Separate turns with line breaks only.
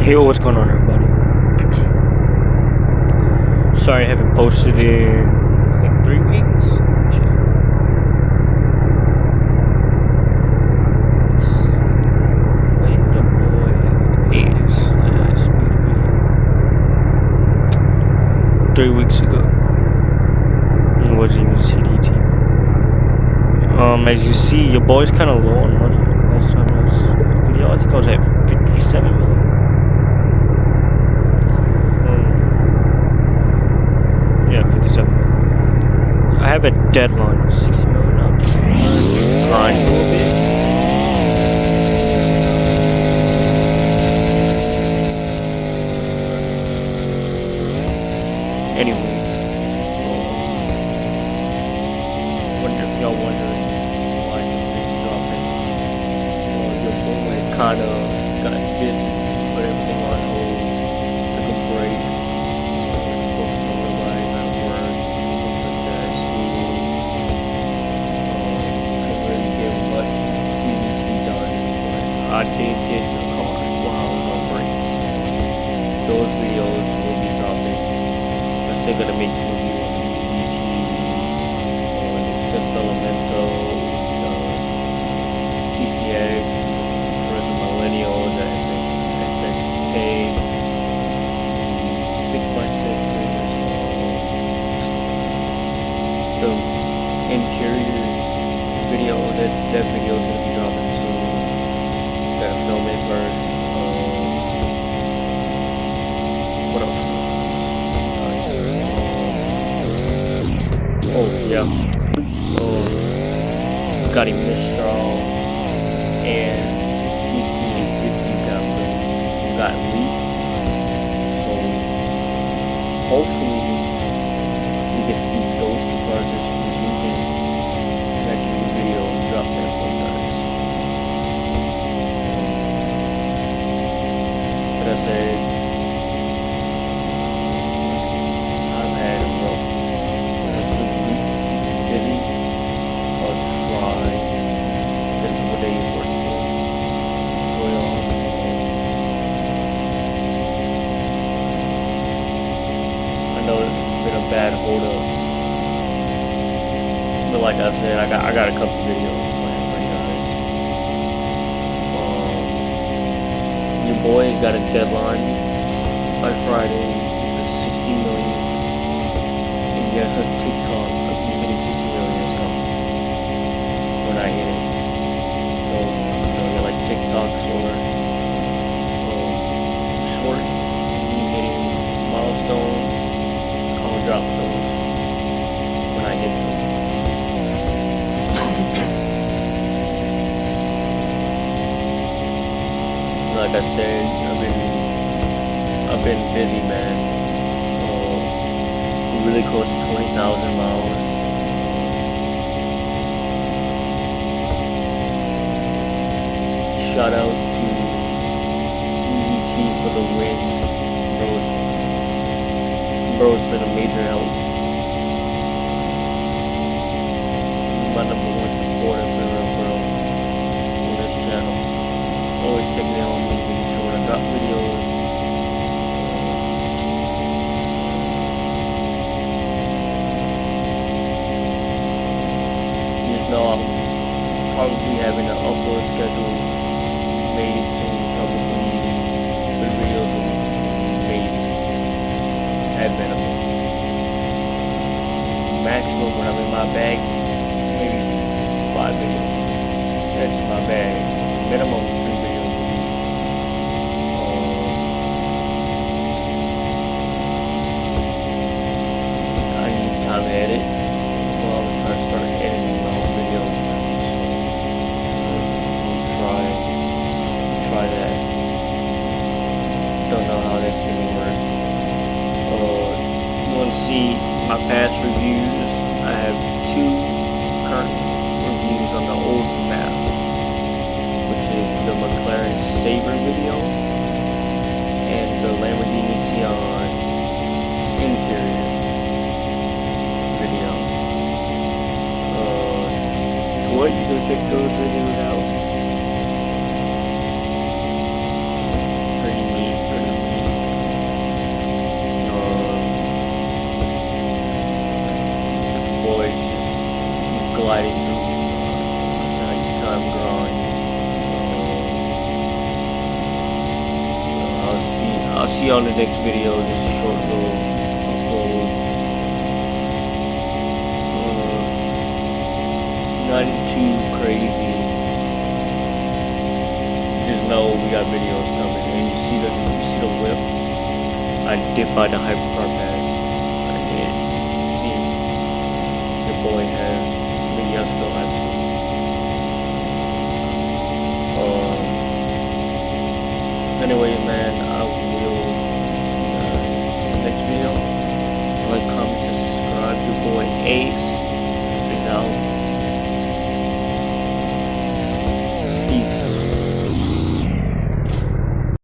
Hey, what's going on, everybody? Sorry I haven't posted in, I think, 3 weeks. When the boy is last made a video 3 weeks ago. It wasn't even CDT. As you see, your boy's kind of low on money. Last time I was video, I think I was at 57 million. Yeah, 57 million. I have a deadline of 60 million now. Grind a little bit. Anyway, wonder if y'all wondering why I've been dropping. Your boy kind of got busy, put everything on hold, took a break, focused on real life, at work, things like that, school. Couldn't really get much CDT done, but I did get the cars while I was on breaks. Those videos will be dropping. I'm still gonna make a review on the UDT, the Sexta Elemento, the CCX, Tourism Millennial, the XXK, 6x6s, the interiors video. That video is gonna be dropping soon. Gotta film it first. What else? Oh yeah. Bugatti Mistral and PC50 got leaked. So hopefully we get to beat those two cars this weekend. I can do a video and drop that for you guys. Like I said, I've had a rough week, busy. I'll try to what day is working for. I know it's been a bad hold up, but like I said, I got a couple videos planned for you guys. Your boy got a deadline by Friday, 60 million. And yes, on TikTok, I'll be hitting 60 million is coming when I hit it. So, get like TikToks or shorts, me hitting milestones. I'll drop those when I hit them. Like I said, I've been busy, man. We're really close to 20,000 miles. Shout out to CVT for the win, bro. Bro's been a major help. My #1 supporter for real, bro, on this channel. Always checking in on me, making sure when I drop videos. Just know I'm probably having an upload schedule made soon. Probably the videos will be made at minimum. Maximum when I'm in my bag, maybe 5 videos. That's my bag. Minimum 3 videos. I need time to edit. Well, I'm trying to start editing my own videos. So, try that. Don't know how that's gonna work. You want to see my past reviews? I have 2 current reviews on the old map, which is the McLaren Sabre video and the Lamborghini Sian interior video. What, you go check those videos out? Pretty neat, pretty see on the next video. This short little upload. Nothing too crazy. Just know we got videos coming, and you see the whip. I did buy the hypercar pass. I did see your boy has. I mean, y'all still have.